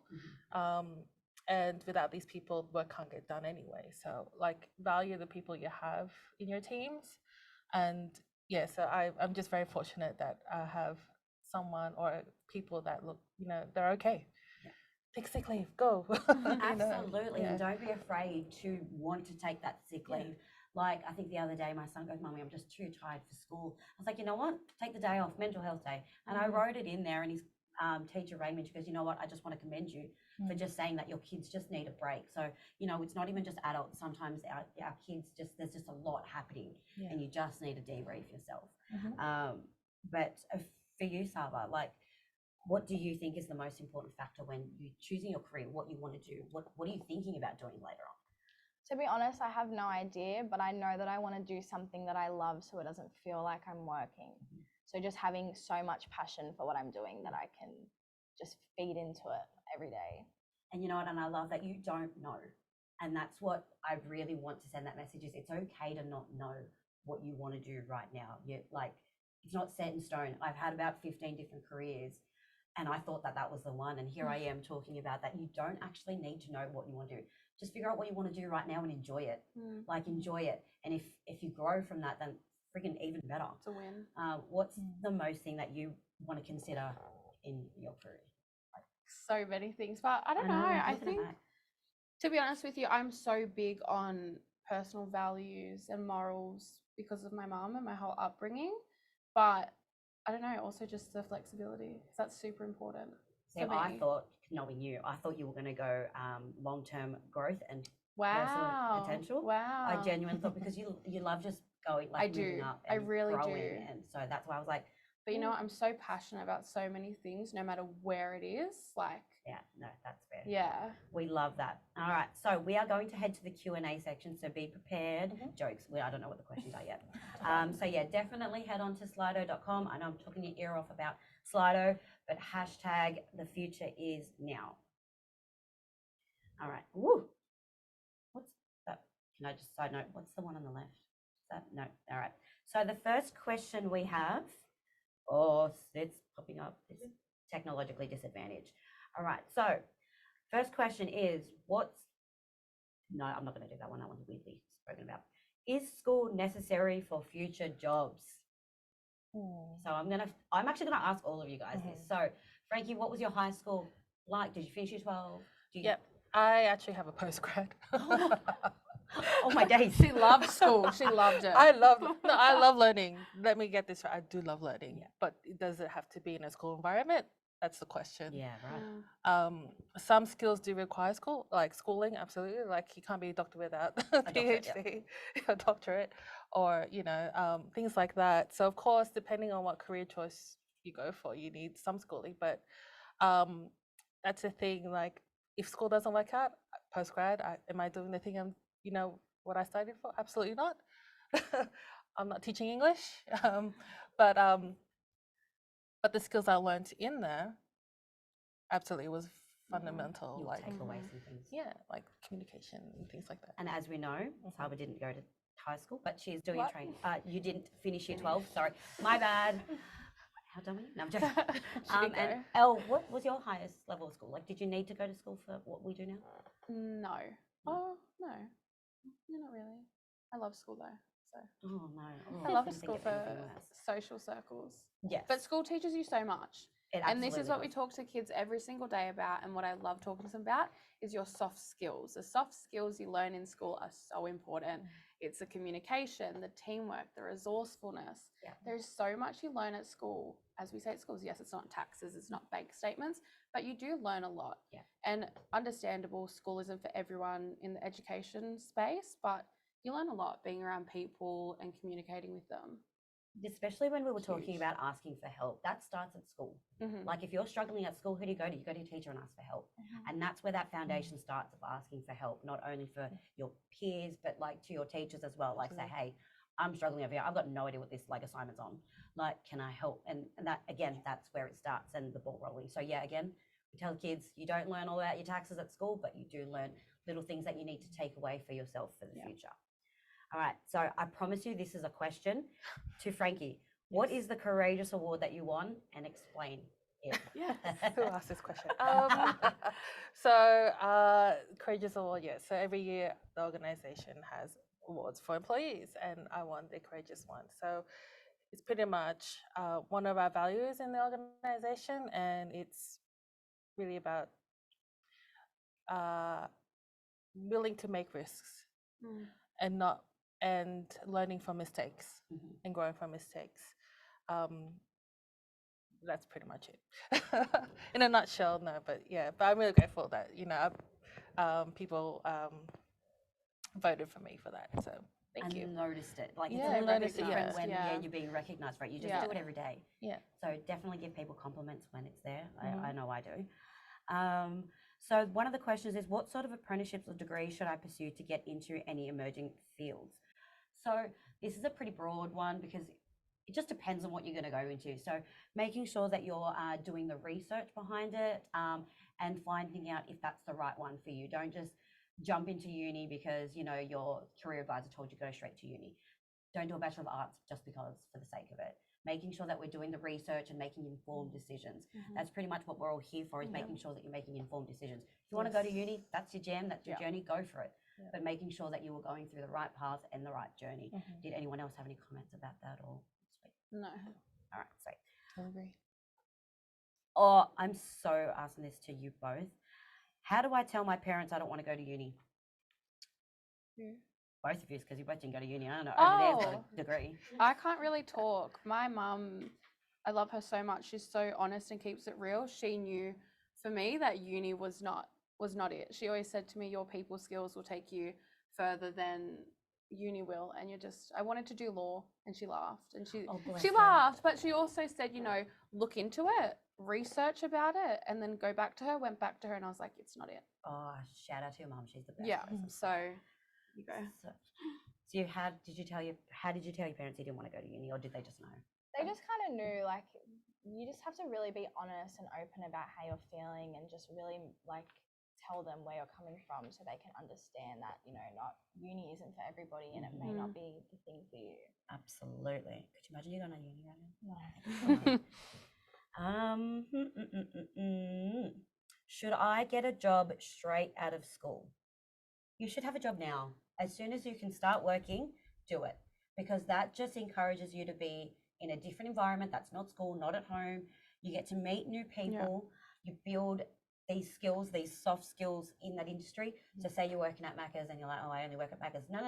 And without these people, work can't get done anyway. So, like, value the people you have in your teams. And yeah, so I'm just very fortunate that I have someone or people that look, they're okay. Yeah. Take sick leave, go. Absolutely. And Yeah. don't be afraid to want to take that sick Yeah. leave. Like, I think the other day my son goes, Mummy, I'm just too tired for school. I was like, you know what? Take the day off, mental health day. And I wrote it in there, and his teacher rang me. She goes, you know what? I just want to commend you for just saying that your kids just need a break. So, it's not even just adults. Sometimes our kids there's just a lot happening, Yeah. and you just need to debrief yourself. Mhm. But for you, Saba, like, what do you think is the most important factor when you're choosing your career, what you want to do? What are you thinking about doing later on? To be honest, I have no idea, but I know that I want to do something that I love so it doesn't feel like I'm working. So just having so much passion for what I'm doing that I can just feed into it every day. And you know what? And I love that you don't know. And that's what I really want to send that message is it's okay to not know what you want to do right now. It's not set in stone. I've had about 15 different careers and I thought that was the one. And here I am talking about that. You don't actually need to know what you want to do. Just figure out what you want to do right now and enjoy it. Enjoy it. And if you grow from that, then freaking even better. It's a win. What's the most thing that you want to consider in your career? So many things, but I don't know. I think, to be honest with you, I'm so big on personal values and morals because of my mum and my whole upbringing. But I don't know, also just the flexibility. That's super important. So I thought, knowing you, I thought you were going to go long-term growth and personal potential. Wow. I genuinely thought because you love just going moving up and I really growing, do. and so that's why I was like. But you know what? I'm so passionate about so many things, no matter where it is. Yeah, no, that's fair. Yeah. We love that. All right, so we are going to head to the Q&A section, so be prepared. Jokes, I don't know what the questions are yet. So yeah, definitely head on to Slido.com. I know I'm talking your ear off about Slido, but hashtag the future is now. All right. Woo. What's that? Can I just side note, what's the one on the left? Is that? No. All right. So the first question we have, it's popping up, it's technologically disadvantaged. All right. So first question is, no, I'm not going to do that one. That one's weirdly spoken about. Is school necessary for future jobs? So I'm actually gonna ask all of you guys this. So Frankie, what was your high school like? Did you finish your 12? Yep, I actually have a postgrad. Oh my days. She loved school. She loved it. I love learning. Let me get this right. I do love learning, Yeah. but does it have to be in a school environment? That's the question. Yeah, right. Some skills do require schooling, absolutely. Like you can't be a doctor without a PhD, a doctorate, or things like that. So of course, depending on what career choice you go for, you need some schooling. But that's the thing. Like if school doesn't work out, postgrad, am I doing the thing what I studied for? Absolutely not. I'm not teaching English, but the skills I learned in there absolutely was fundamental. You'll like take away some things. Yeah, like communication and things like that. And as we know, Saba didn't go to high school, but she's doing What? training. You didn't finish year 12. Sorry, my bad. How dumb are you? No, I'm joking. And Elle, what was your highest level of school? Like, did you need to go to school for what we do now? No. Oh, no. No, not really. I love school though. So Oh no. I love couldn't think school of for anything worse. social circles. Yes. But school teaches you so much. And this is absolutely what we does. talk to kids every single day about, and what I love talking to them about is your soft skills. The soft skills you learn in school are so important. It's the communication, the teamwork, the resourcefulness. Yeah. There's so much you learn at school. As we say at schools, yes, it's not taxes, it's not bank statements, but you do learn a lot. Yeah. And understandable, school isn't for everyone in the education space, but you learn a lot being around people and communicating with them. Especially when we were talking Huge. about asking for help, that starts at school. Mhm. Like if you're struggling at school, who do you go to? You go to your teacher and ask for help. And that's where that foundation starts of asking for help, not only for your peers, but like to your teachers as well. Like say, hey, I'm struggling over here. I've got no idea what this like assignment's on. Like, can I help? And that again, that's where it starts and the ball rolling. So yeah, again, we tell kids you don't learn all about your taxes at school, but you do learn little things that you need to take away for yourself for the future. All right. So I promise you this is a question to Frankie. What is the Courageous Award that you won, and explain it? Yes. Who asked this question? Courageous Award, yes. So every year the organization has awards for employees, and I won the Courageous one. So it's pretty much one of our values in the organization, and it's really about willing to make risks and learning from mistakes and growing from mistakes. That's pretty much it in a nutshell. No, but yeah, but I'm really grateful that people voted for me for that. So thank you. Noticed it. Like Yeah, it's a little bit noticed it, different yes, when yeah. you're being recognized for it. You just Yeah. do it every day. Yeah. So definitely give people compliments when it's there. I know I do. So one of the questions is, what sort of apprenticeships or degrees should I pursue to get into any emerging fields? So this is a pretty broad one because it just depends on what you're going to go into. So making sure that you're doing the research behind it and finding out if that's the right one for you. Don't just jump into uni because, you know, your career advisor told you go straight to uni. Don't do a Bachelor of Arts just because for the sake of it. Making sure that we're doing the research and making informed decisions. That's pretty much what we're all here for, is making sure that you're making informed decisions. If you want to go to uni, that's your jam, that's your journey, go for it. But making sure that you were going through the right path and the right journey. Did anyone else have any comments about that? Or No, all right, sweet. I agree. Oh, I'm so asking this to you both. How do I tell my parents I don't want to go to uni? Both of you, because you both didn't go to uni. I don't know. Over there's got a degree. I can't really talk. My mum, I love her so much. She's so honest and keeps it real. She knew for me that uni was not it. She always said to me, your people skills will take you further than uni will. And I wanted to do law, and she laughed. And she laughed, but she also said, you know, look into it, research about it, and then went back to her, and I was like, it's not it. Oh, shout out to your mum. She's the best. Yeah. So you go. So how did you tell your parents you didn't want to go to uni, or did they just know? They just kind of knew, like, you just have to really be honest and open about how you're feeling, and just really like tell them where you're coming from so they can understand that, you know, not uni isn't for everybody and it may not be the thing for you. Absolutely. Could you imagine you going to uni right now? Should I get a job straight out of school? You should have a job now. As soon as you can start working, do it, because that just encourages you to be in a different environment. That's not school, not at home. You get to meet new people. You build these skills, these soft skills in that industry. So say you're working at Macca's and you're like, oh, I only work at Macca's. No.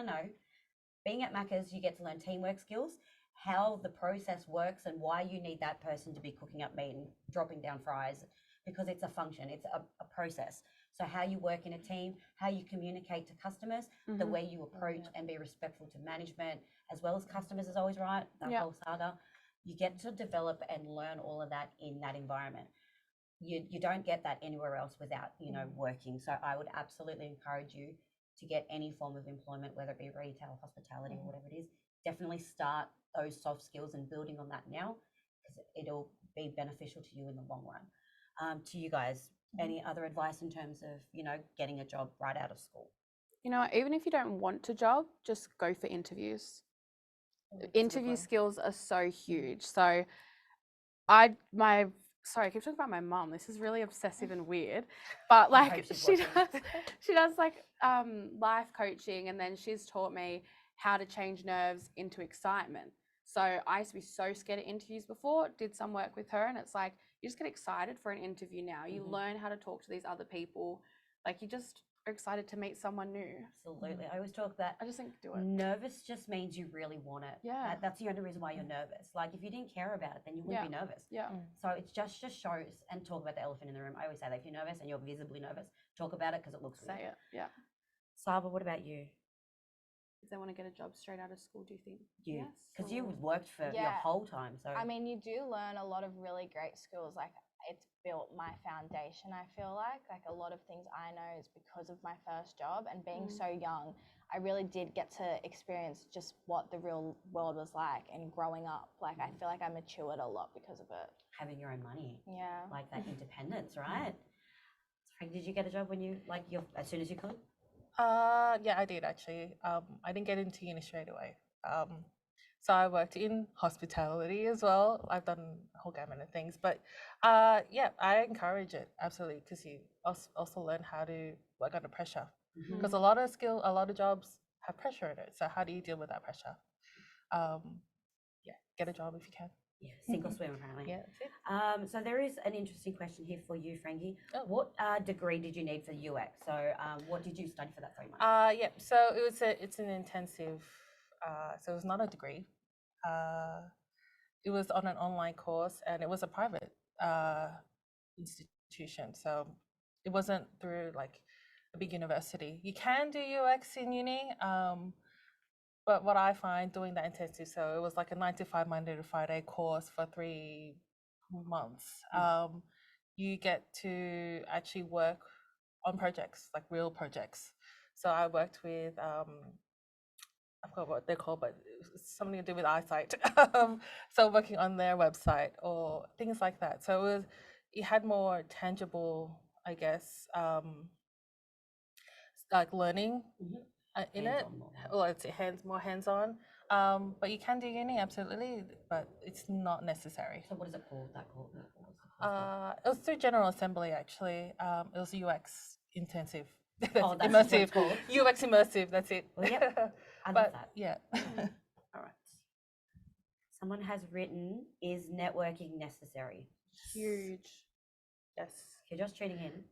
Being at Macca's, you get to learn teamwork skills, how the process works and why you need that person to be cooking up meat and dropping down fries, because it's a function, it's a process. So how you work in a team, how you communicate to customers, the way you approach and be respectful to management, as well as customers is always right, that whole saga. You get to develop and learn all of that in that environment. You don't get that anywhere else without, you know, working. So I would absolutely encourage you to get any form of employment, whether it be retail, hospitality, or whatever it is. Definitely start those soft skills and building on that now, because it'll be beneficial to you in the long run. To you guys, any other advice in terms of, you know, getting a job right out of school? You know, even if you don't want a job, just go for interviews. Interview skills are so huge. So sorry, I keep talking about my mum. This is really obsessive and weird, but like she does like life coaching, and then she's taught me how to change nerves into excitement. So I used to be so scared of interviews before, did some work with her, and it's like you just get excited for an interview now. You Mhm. learn how to talk to these other people. Like you just are excited to meet someone new. Absolutely. I always talk about I just think do it. nervous just means you really want it. Yeah. That's the only reason why you're nervous. Like if you didn't care about it, then you wouldn't be nervous. Yeah. So it just shows, and talk about the elephant in the room. I always say that if you're nervous and you're visibly nervous, talk about it because it looks Say weird. it. Yeah. Saba, what about you? If they want to get a job straight out of school, do you think? You, Yes. because you or- worked for your Yeah. whole time. So I mean, you do learn a lot of really great skills. Like it's built my foundation. I feel like a lot of things I know is because of my first job, and being so young, I really did get to experience just what the real world was like. And growing up, like I feel like I matured a lot because of it. having your own money, Yeah. like that independence, right? Frank, did you get a job when you as soon as you could? Yeah, I did actually. I didn't get into uni straight away. So I worked in hospitality as well. I've done a whole gamut of things, but yeah, I encourage it absolutely because you also learn how to work under pressure. Because a lot of jobs have pressure in it. So how do you deal with that pressure? Yeah, get a job if you can. Yeah, sink or swim apparently. Yeah, that's it. So there is an interesting question here for you, Frankie. Oh. What degree did you need for UX? So what did you study for that 3 months? Yeah, so it's an intensive. So it was not a degree. It was on an online course, and it was a private institution. So it wasn't through like a big university. You can do UX in uni, but what I find doing that intensive, so it was like a 9 to 5 Monday to Friday course for 3 months. You get to actually work on projects, like real projects. So I worked with, I forgot what they're called, but it's something to do with eyesight. So working on their website or things like that. So it had more tangible, I guess, like learning in it. Hands-on more. Well, it's more hands-on. But you can do uni, absolutely, but it's not necessary. So what is it called? That course? It was through General Assembly, actually. It was UX intensive. Oh, that's what it's immersive. called? UX immersive, that's it. Well, yep. I love But that. yeah. All right. Someone has written, is networking necessary? Huge. Yes. If you're just tuning in,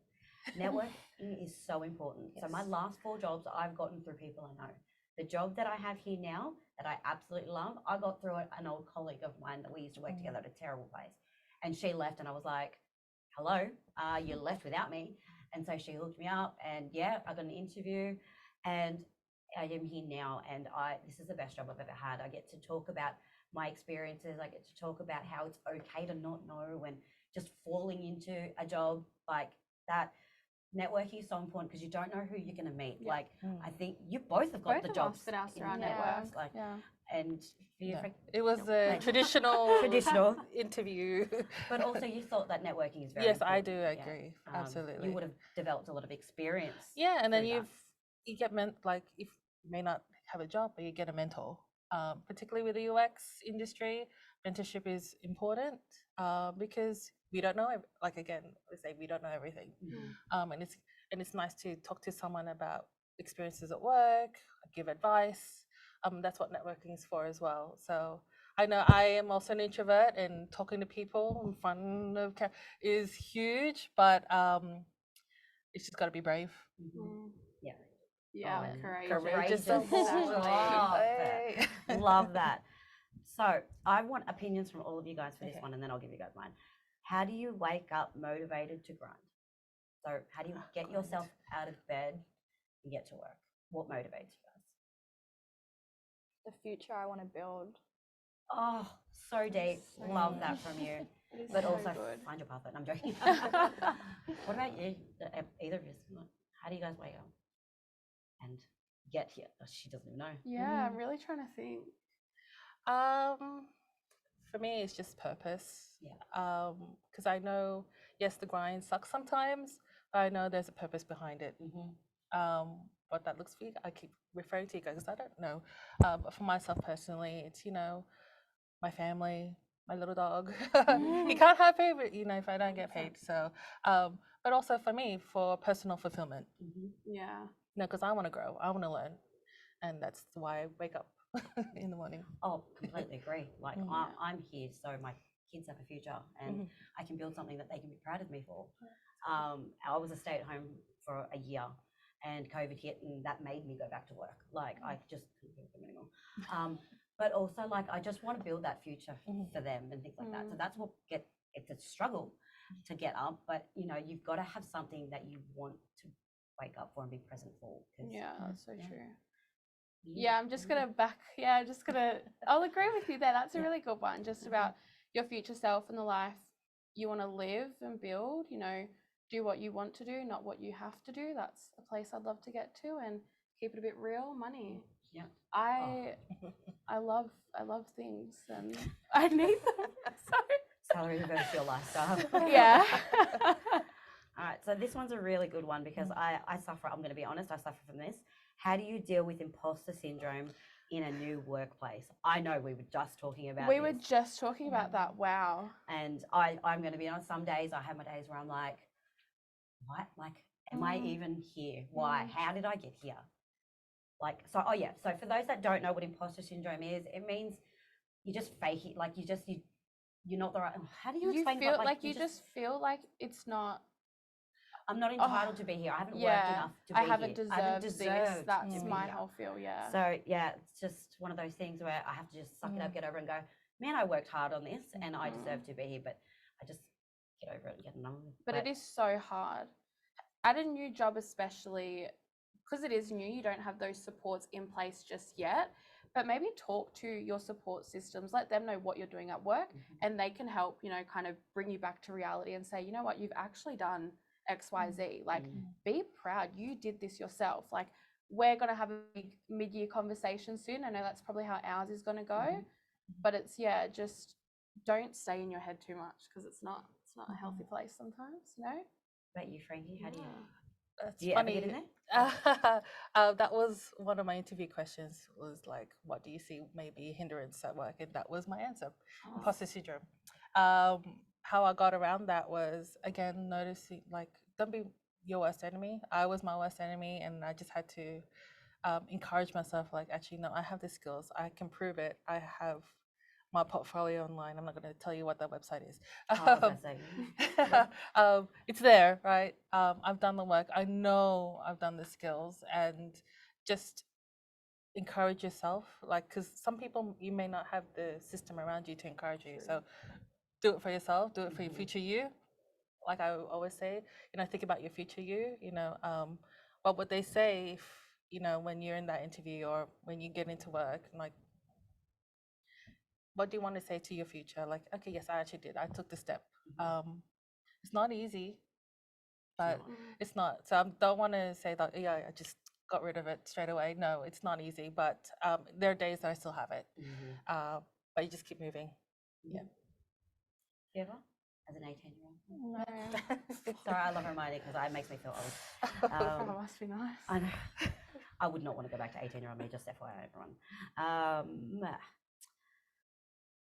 networking is so important. So my Yes. last 4 jobs I've gotten through people I know. The job that I have here now that I absolutely love, I got through an old colleague of mine that we used to work together at a terrible place. And she left and I was like, hello, you left without me. And so she hooked me up and yeah, I got an interview and I am here now. And this is the best job I've ever had. I get to talk about my experiences. I get to talk about how it's okay to not know and just falling into a job like that. Networking is so important because you don't know who you're going to meet. Yeah. Like, I think you both have got Both the of jobs. us that asked in around networks, network. Like, Yeah. and for you, Yeah. Frank, It was a Like- traditional Traditional. interview. but also you thought that networking is very Yes, I important. do Yeah. agree. Um, Absolutely. You would have developed a lot of experience. Yeah, and then through that. you get like if you may not have a job, but you get a mentor. Particularly with the UX industry, mentorship is important because we don't know. Like again, we say we don't know everything, and it's nice to talk to someone about experiences at work, give advice. That's what networking is for as well. So I know I am also an introvert, and talking to people in front of is huge, but it's just got to be brave. Yeah. Yeah, and courageous. courageous. Exactly. Stop it. Love that. So I want opinions from all of you guys for this Okay. one, and then I'll give you guys mine. How do you wake up motivated to grind? So how do you get yourself out of bed and get to work? What motivates you guys? The future I want to build. Oh, so deep. so Love deep. that from you. It is But so also good. find your path. I'm joking. What about you? Either of you? How do you guys wake up and get here? Oh, she doesn't even know. Yeah, I'm really trying to think. For me, it's just purpose. Yeah. Because I know, yes, the grind sucks sometimes, but I know there's a purpose behind it. What that looks for you, I keep referring to you guys because I don't know. But for myself personally, it's my family, my little dog. You can't have favorite, if I don't get paid. So, but also for me, for personal fulfillment. Yeah. Because I want to grow, I want to learn, and that's why I wake up in the morning. Oh, completely agree. Like Yeah. I'm here so my kids have a future and I can build something that they can be proud of me for. I was a stay-at-home for a year, and COVID hit, and that made me go back to work. Like I just couldn't do it anymore. But also, like I just want to build that future for them and things like that. So that's what it's a struggle to get up, but you know you've got to have something that you want to wake up for and be present for. 'Cause, Yeah, that's so yeah. true. you- Yeah, I'm just gonna I'll agree with you there. That's a really good one. Just about your future self and the life you want to live and build, you know, do what you want to do, not what you have to do. That's a place I'd love to get to and keep it a bit real. Money. Yeah. I love things and I need them. So Salary versus your lifestyle. yeah. All right, so this one's a really good one because I suffer, I'm going to be honest, I suffer from this. How do you deal with imposter syndrome in a new workplace? I know we were just talking about We were this, just talking about that. Wow. and I'm going to be honest, some days I have my days where I'm like, what? Like, am I even here? Why? How did I get here? Like, so, oh yeah, so for those that don't know what imposter syndrome is, it means you just fake it, like you're not the right, how do you You explain feel what, like you just feel like it's not. I'm not entitled to be here. I haven't worked Yeah, enough to be I haven't here. I haven't deserved this. deserved That's to be my here. whole feel. Yeah. So yeah, it's just one of those things where I have to just suck it up, get over it and go, man, I worked hard on this and I deserve to be here, but I just get over it and get on with it. But it is so hard. At a new job, especially because it is new, you don't have those supports in place just yet. But maybe talk to your support systems, let them know what you're doing at work, and they can help, you know, kind of bring you back to reality and say, you know what, you've actually done XYZ. Like, be proud, you did this yourself. Like, we're going to have a big mid-year conversation soon. I know that's probably how ours is going to go. But it's, yeah, just don't stay in your head too much because it's not a healthy place sometimes, you know? But you, Frankie, how do you? That's Do you funny. ever get in there? That was one of my interview questions. Was like, what do you see maybe hindrance at work? And that was my answer: imposter syndrome. How I got around that was again noticing, like, don't be your worst enemy. I was my worst enemy, and I just had to encourage myself. Like, actually, no, I have the skills. I can prove it. I have my portfolio online. I'm not going to tell you what that website is. It's there, right? I've done the work. I know I've done the skills, and just encourage yourself. Like, because some people, you may not have the system around you to encourage you. So do it for yourself. Do it for your future you. Like I always say, you know, think about your future you. You know, what would they say if, you know, when you're in that interview or when you get into work, like, what do you want to say to your future? Like, okay, yes, I actually did. I took the step. It's not easy, but it's not. So I don't want to say that, yeah, I just got rid of it straight away. No, it's not easy, but there are days that I still have it. But you just keep moving. Yeah. You ever? As an 18-year-old? No. Sorry, I love Hermione because it makes me feel old. That must be nice. I know. I would not want to go back to 18-year-old me, just FYI, everyone.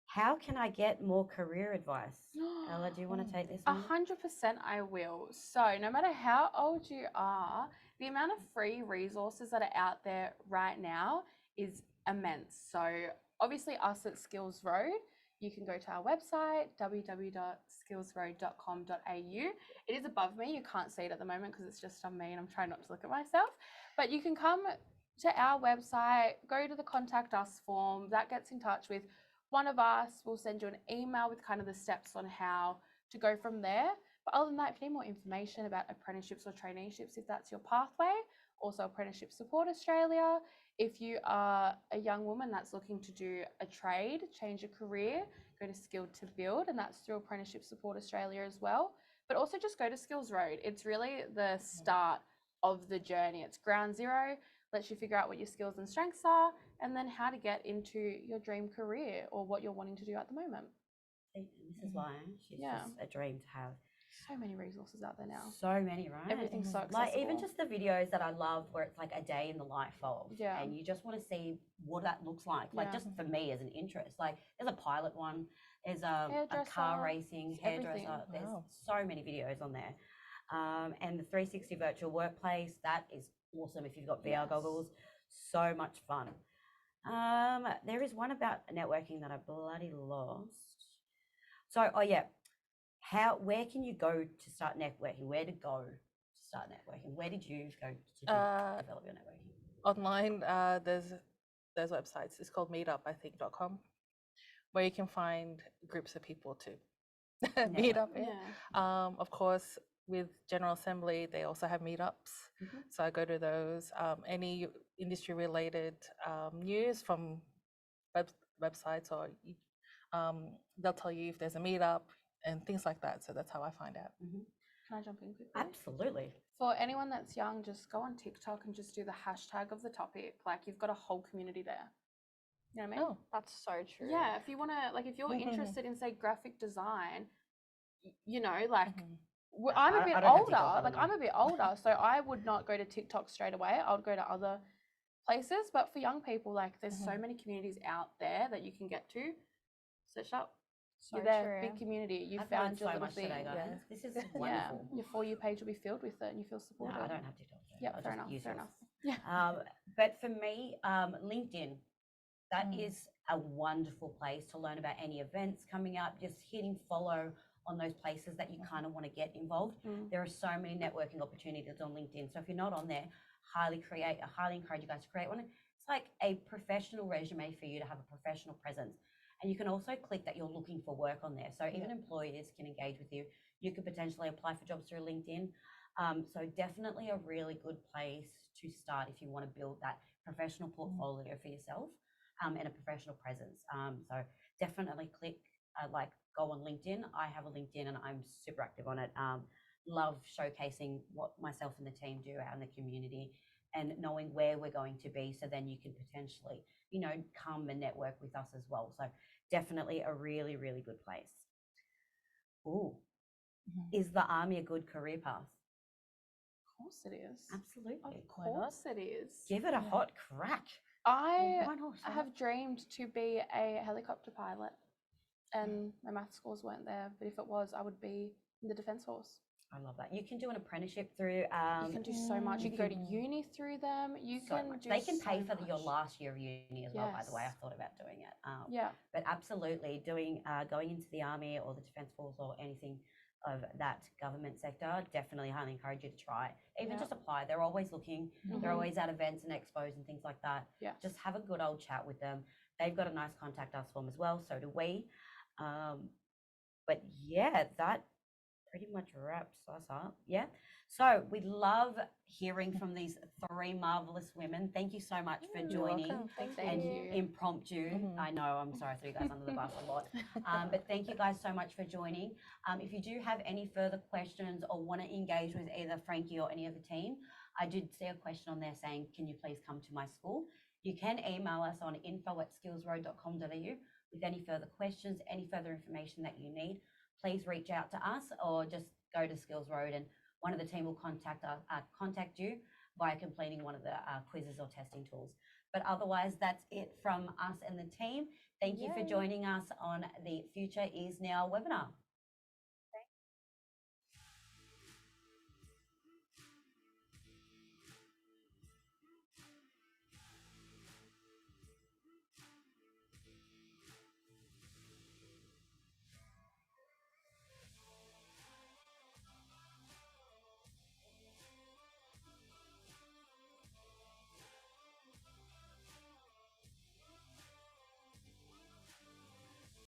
How can I get more career advice? Ella, do you want to take this one? 100% I will. So no matter how old you are, the amount of free resources that are out there right now is immense. So obviously us at Skills Road, you can go to our website, www.skillsroad.com.au. It is above me. You can't see it at the moment because it's just on me and I'm trying not to look at myself. But you can come to our website, go to the contact us form. That gets in touch with one of us. We'll send you an email with kind of the steps on how to go from there. But other than that, if you need more information about apprenticeships or traineeships, if that's your pathway, also Apprenticeship Support Australia. If you are a young woman that's looking to do a trade, change a career, go to Skilled to Build, and that's through Apprenticeship Support Australia as well. But also just go to Skills Road. It's really the start of the journey. It's ground zero, lets you figure out what your skills and strengths are, and then how to get into your dream career or what you're wanting to do at the moment. And this is why she's just a dream to have. So many resources out there now. So many, right? Everything's so accessible. Like even just the videos that I love where it's like a day in the life of, and you just want to see what that looks like. Like just for me as an interest, like there's a pilot one, there's a car racing hairdresser. There's so many videos on there. And the 360 virtual workplace, that is awesome if you've got VR goggles. So much fun. There is one about networking that I bloody lost. So, oh yeah, where can you go to start networking? Where to go to start networking? Where did you go to develop your networking? Online, there's websites. It's called Meetup, I think, .com, where you can find groups of people to meet up in. Of course, with General Assembly, they also have meetups. So I go to those. Any industry-related news from websites, or they'll tell you if there's a meetup and things like that. So that's how I find out. Can I jump in quickly? Absolutely. For anyone that's young, just go on TikTok and just do the hashtag of the topic. Like, you've got a whole community there. You know what I mean? Oh, That's so true. Yeah, if you want to, like, if you're interested in, say, graphic design, you know, like, I'm a bit I don't have older. TikTok, Like, I'm a bit older, so I would not go to TikTok straight away. I would go to other places. But for young people, like, there's so many communities out there that you can get to. Search up. So You're there, true. big community. You I've found learned your so little much thing. today, guys. Yeah. This is Yeah, wonderful. your For You page will be filled with it, and you feel No, supported. I don't have TikTok. so Yeah, I'll fair just enough. use Fair yours. enough. Yeah. But for me, LinkedIn, that Mm. is a wonderful place to learn about any events coming up, just hitting follow on those places that you kind of want to get involved. There are so many networking opportunities on LinkedIn. So if you're not on there, I highly encourage you guys to create one. It's like a professional resume for you to have a professional presence. And you can also click that you're looking for work on there. So even employers can engage with you. You could potentially apply for jobs through LinkedIn. So definitely a really good place to start if you want to build that professional portfolio for yourself and a professional presence. So definitely go on LinkedIn. I have a LinkedIn and I'm super active on it. Love showcasing what myself and the team do out in the community and knowing where we're going to be. So then you can potentially, come and network with us as well. So definitely a really, really good place. Ooh, is the army a good career path? Of course it is. Absolutely. Of course it is. Give it a hot crack. I Why not? have dreamed to be a helicopter pilot, and my math scores weren't there. But if it was, I would be in the Defence Force. I love that. You can do an apprenticeship through. You can do so much. You can go to uni through them. You so can much. do. They can pay so for your much. last year of uni as well. By the way, I Yes. thought about doing it. Yeah. But absolutely, going into the army or the Defence Force or anything of that government sector, definitely highly encourage you to try. Even Yeah. just apply. They're always looking. They're Mhm. always at events and expos and things like that. Yeah. Just have a good old chat with them. They've got a nice contact us form as well. So do we. But yeah, that pretty much wraps us up. Yeah. So we love hearing from these three marvelous women. Thank you so much for You're joining. welcome. Thank And you. impromptu. I know, I'm sorry I threw you guys under the bus a lot. But thank you guys so much for joining. If you do have any further questions or want to engage with either Frankie or any of the team, I did see a question on there saying, can you please come to my school? You can email us on info@skillsroad.com.au with any further questions, any further information that you need. Please reach out to us or just go to Skills Road and one of the team will contact you by completing one of the quizzes or testing tools. But otherwise, that's it from us and the team. Thank you for joining us on the Future Is Now webinar.